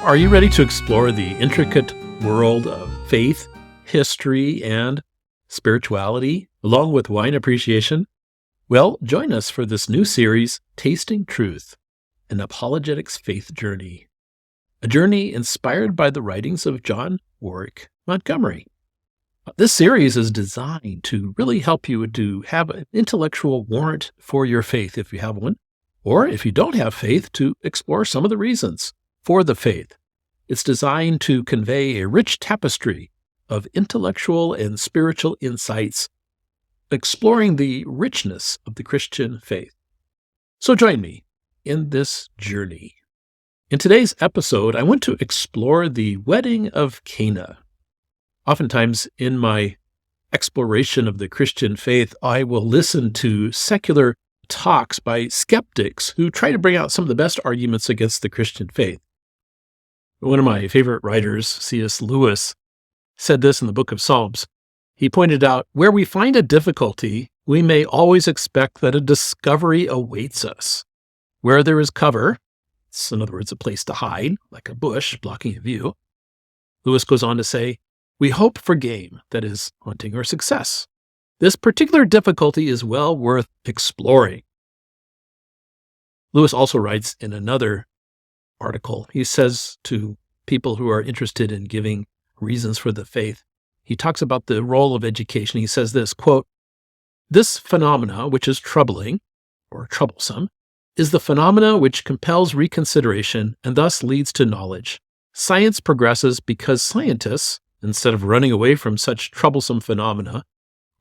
Are you ready to explore the intricate world of faith, history, and spirituality, along with wine appreciation? Well, join us for this new series, Tasting Truth, an apologetics faith journey. A journey inspired by the writings of John Warwick Montgomery. This series is designed to really help you to have an intellectual warrant for your faith if you have one, or if you don't have faith, to explore some of the reasons for the faith. It's designed to convey a rich tapestry of intellectual and spiritual insights, exploring the richness of the Christian faith. So join me in this journey. In today's episode, I want to explore the Wedding of Cana. Oftentimes in my exploration of the Christian faith, I will listen to secular talks by skeptics who try to bring out some of the best arguments against the Christian faith. One of my favorite writers, C.S. Lewis, said this in the book of Psalms. He pointed out, where we find a difficulty, we may always expect that a discovery awaits us. Where there is cover, it's in other words a place to hide, like a bush blocking a view, Lewis goes on to say, we hope for game, that is, hunting or success. This particular difficulty is well worth exploring. Lewis also writes in another article, he says to people who are interested in giving reasons for the faith, he talks about the role of education. He says this, quote, this phenomena, which is troubling or troublesome, is the phenomena which compels reconsideration and thus leads to knowledge. Science progresses because scientists, instead of running away from such troublesome phenomena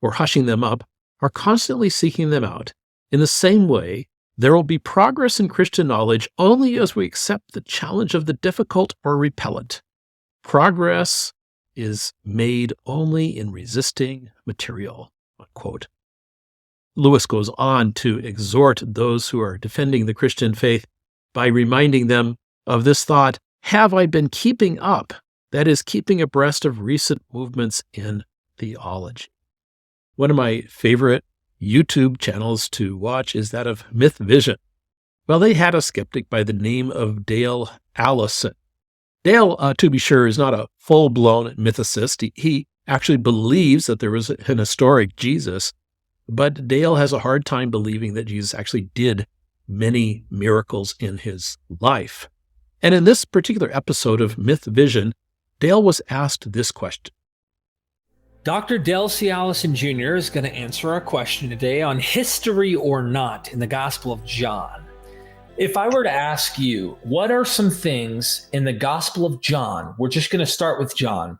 or hushing them up, are constantly seeking them out. In the same way, there will be progress in Christian knowledge only as we accept the challenge of the difficult or repel it. Progress is made only in resisting material, unquote. Lewis goes on to exhort those who are defending the Christian faith by reminding them of this thought, have I been keeping up? That is, keeping abreast of recent movements in theology. One of my favorite YouTube channels to watch is that of Myth Vision. Well, they had a skeptic by the name of Dale Allison. Dale, to be sure, is not a full-blown mythicist. He actually believes that there was an historic Jesus, but Dale has a hard time believing that Jesus actually did many miracles in his life. And in this particular episode of Myth Vision, Dale was asked this question. Dr. Dale C. Allison Jr. is going to answer our question today on history or not in the Gospel of John. If I were to ask you, what are some things in the Gospel of John, we're just going to start with John,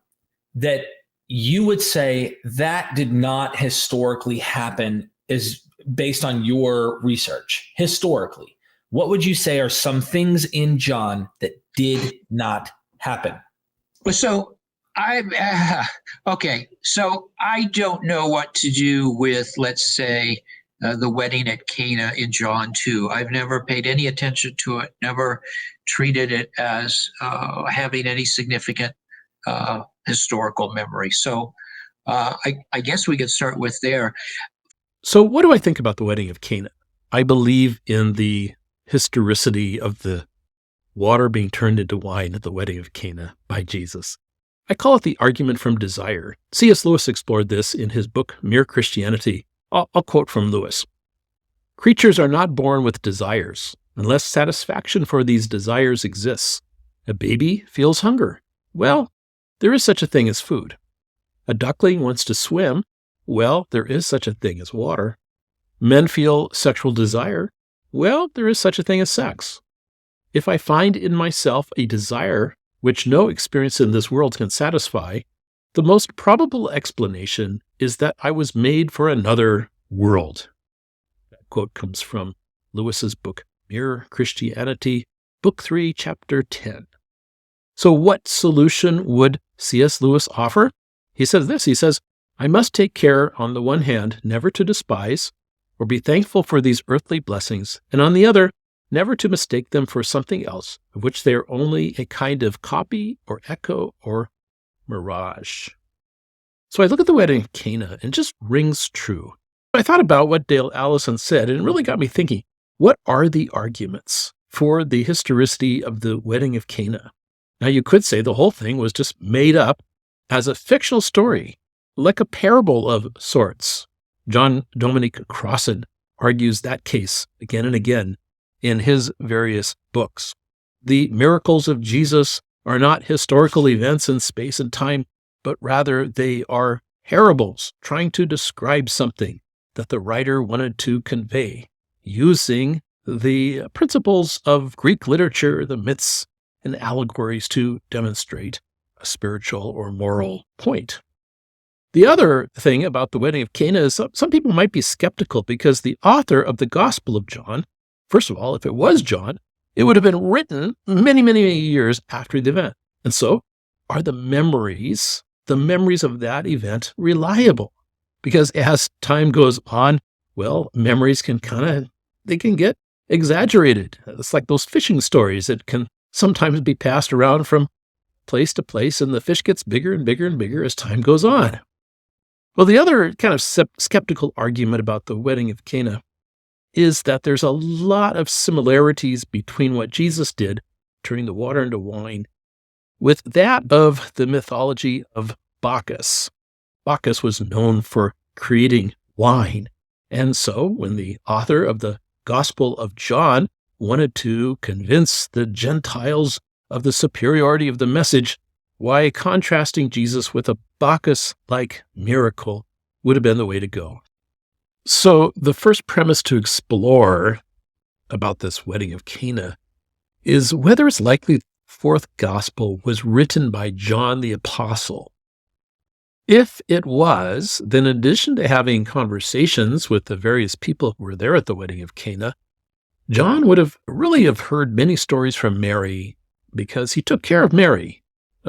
that you would say that did not historically happen is based on your research? Historically, what would you say are some things in John that did not happen? So So I don't know what to do with, let's say, the wedding at Cana in John 2. I've never paid any attention to it, never treated it as having any significant historical memory. So I guess we could start with there. So what do I think about the wedding of Cana? I believe in the historicity of the water being turned into wine at the wedding of Cana by Jesus. I call it the argument from desire. C.S. Lewis explored this in his book, Mere Christianity. I'll quote from Lewis. Creatures are not born with desires unless satisfaction for these desires exists. A baby feels hunger. Well, there is such a thing as food. A duckling wants to swim. Well, there is such a thing as water. Men feel sexual desire. Well, there is such a thing as sex. If I find in myself a desire which no experience in this world can satisfy, the most probable explanation is that I was made for another world. That quote comes from Lewis's book, Mere Christianity, Book 3, Chapter 10. So what solution would C.S. Lewis offer? He says this, he says, I must take care, on the one hand, never to despise or be thankful for these earthly blessings, and on the other, never to mistake them for something else, of which they are only a kind of copy or echo or mirage. So I look at the wedding of Cana and it just rings true. I thought about what Dale Allison said, and it really got me thinking, what are the arguments for the historicity of the wedding of Cana? Now, you could say the whole thing was just made up as a fictional story, like a parable of sorts. John Dominic Crossan argues that case again and again in his various books. The miracles of Jesus are not historical events in space and time, but rather they are parables trying to describe something that the writer wanted to convey, using the principles of Greek literature, the myths and allegories to demonstrate a spiritual or moral point. The other thing about the Wedding of Cana is some people might be skeptical because the author of the Gospel of John, first of all, if it was John, it would have been written many, many, many years after the event. And so are the memories of that event reliable? Because as time goes on, well, memories can get exaggerated. It's like those fishing stories that can sometimes be passed around from place to place, and the fish gets bigger and bigger and bigger as time goes on. Well, the other kind of skeptical argument about the Wedding of Cana is that there's a lot of similarities between what Jesus did, turning the water into wine, with that of the mythology of Bacchus. Bacchus was known for creating wine, and so when the author of the Gospel of John wanted to convince the Gentiles of the superiority of the message, why contrasting Jesus with a Bacchus-like miracle would have been the way to go. So the first premise to explore about this Wedding of Cana is whether it's likely the fourth gospel was written by John the Apostle. If it was, then in addition to having conversations with the various people who were there at the Wedding of Cana, John would have heard many stories from Mary because he took care of Mary.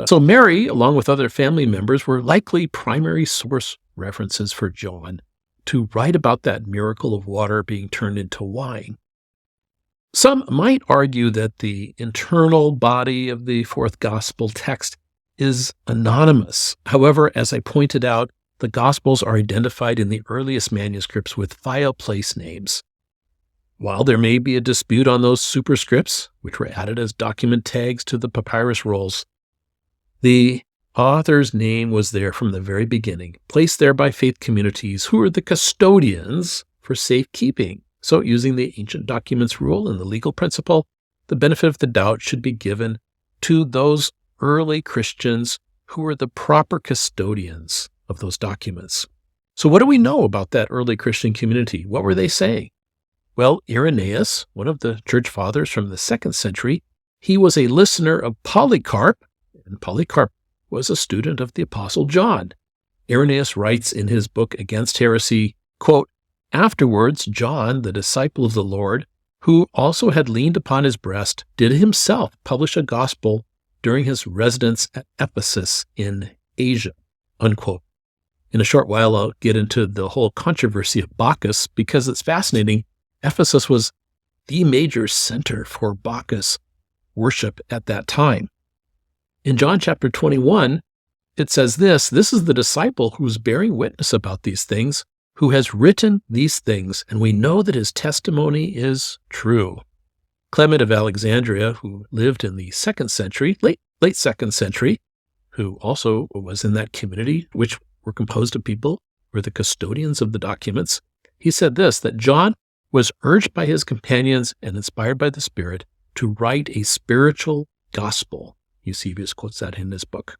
So Mary, along with other family members, were likely primary source references for John to write about that miracle of water being turned into wine. Some might argue that the internal body of the fourth gospel text is anonymous. However, as I pointed out, the gospels are identified in the earliest manuscripts with file place names. While there may be a dispute on those superscripts, which were added as document tags to the papyrus rolls, the author's name was there from the very beginning, placed there by faith communities who were the custodians for safekeeping. So using the ancient documents rule and the legal principle, the benefit of the doubt should be given to those early Christians who were the proper custodians of those documents. So what do we know about that early Christian community? What were they saying? Well, Irenaeus, one of the church fathers from the 2nd century, he was a listener of Polycarp, and Polycarp was a student of the Apostle John. Irenaeus writes in his book Against Heresy, quote, "Afterwards, John, the disciple of the Lord, who also had leaned upon his breast, did himself publish a gospel during his residence at Ephesus in Asia," unquote. In a short while, I'll get into the whole controversy of Bacchus because it's fascinating. Ephesus was the major center for Bacchus worship at that time. In John chapter 21, it says this is the disciple who is bearing witness about these things, who has written these things, and we know that his testimony is true. Clement of Alexandria, who lived in the 2nd century, late 2nd century, who also was in that community, which were composed of people who were the custodians of the documents, he said this, that John was urged by his companions and inspired by the Spirit to write a spiritual gospel. Eusebius quotes that in his book.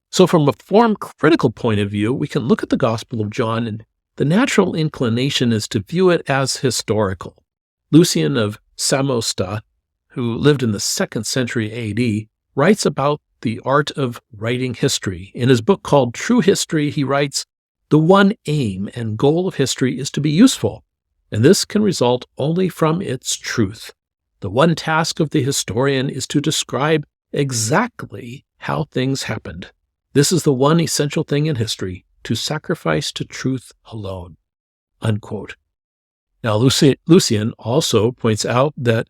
So from a form critical point of view, we can look at the Gospel of John, and the natural inclination is to view it as historical. Lucian of Samosata, who lived in the 2nd century AD, writes about the art of writing history. In his book called True History, he writes, "The one aim and goal of history is to be useful, and this can result only from its truth. The one task of the historian is to describe exactly how things happened. This is the one essential thing in history, to sacrifice to truth alone," unquote. Now, Lucian also points out that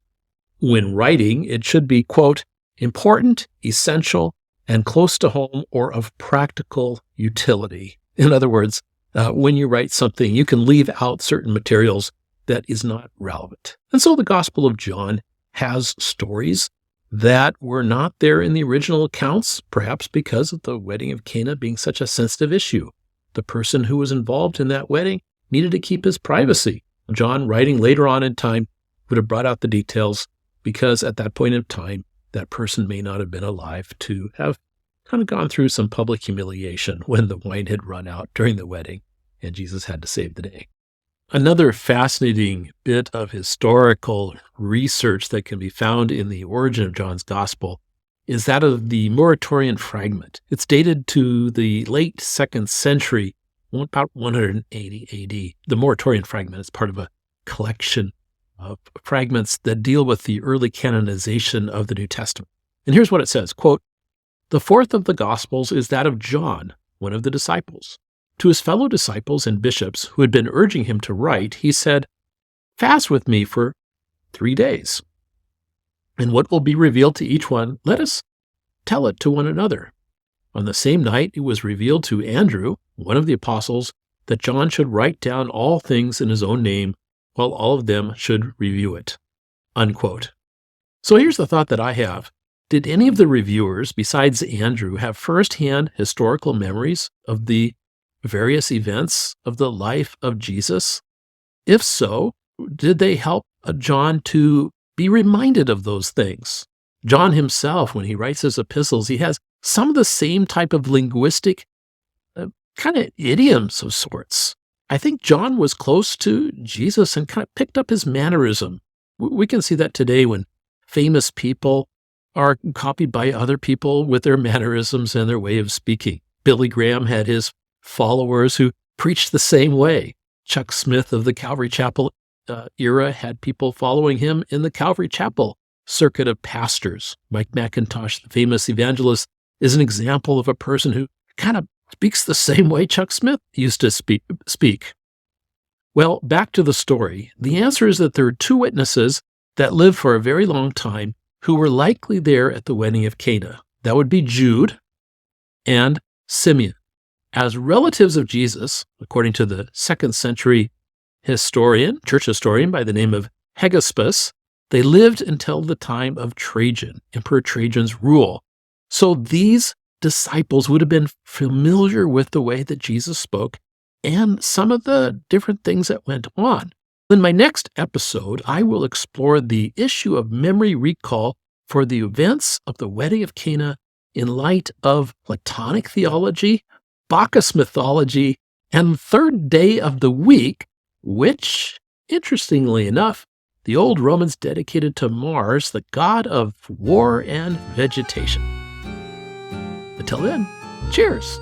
when writing, it should be, quote, "important, essential, and close to home or of practical utility." In other words, when you write something, you can leave out certain materials that is not relevant. And so the Gospel of John has stories that were not there in the original accounts, perhaps because of the wedding of Cana being such a sensitive issue. The person who was involved in that wedding needed to keep his privacy. John, writing later on in time, would have brought out the details because at that point in time, that person may not have been alive to have kind of gone through some public humiliation when the wine had run out during the wedding and Jesus had to save the day. Another fascinating bit of historical research that can be found in the origin of John's Gospel is that of the Muratorian fragment. It's dated to the late 2nd century, about 180 AD. The Muratorian fragment is part of a collection of fragments that deal with the early canonization of the New Testament. And here's what it says, quote, "The fourth of the Gospels is that of John, one of the disciples. To his fellow disciples and bishops who had been urging him to write, he said, 'Fast with me for 3 days. And what will be revealed to each one, let us tell it to one another.' On the same night, it was revealed to Andrew, one of the apostles, that John should write down all things in his own name, while all of them should review it." Unquote. So here's the thought that I have. Did any of the reviewers, besides Andrew, have firsthand historical memories of the various events of the life of Jesus? If so, did they help John to be reminded of those things? John himself, when he writes his epistles, he has some of the same type of linguistic kind of idioms of sorts. I think John was close to Jesus and kind of picked up his mannerism. We can see that today when famous people are copied by other people with their mannerisms and their way of speaking. Billy Graham had his followers who preached the same way. Chuck Smith of the Calvary Chapel era had people following him in the Calvary Chapel circuit of pastors. Mike McIntosh, the famous evangelist, is an example of a person who kind of speaks the same way Chuck Smith used to speak. Well, back to the story. The answer is that there are 2 witnesses that lived for a very long time who were likely there at the wedding of Cana. That would be Jude and Simeon. As relatives of Jesus, according to the 2nd century church historian by the name of Hegesippus, they lived until the time of Trajan, Emperor Trajan's rule. So these disciples would have been familiar with the way that Jesus spoke and some of the different things that went on. In my next episode, I will explore the issue of memory recall for the events of the wedding of Cana in light of Platonic theology, Bacchus mythology, and third day of the week, which, interestingly enough, the old Romans dedicated to Mars, the god of war and vegetation. Until then, cheers!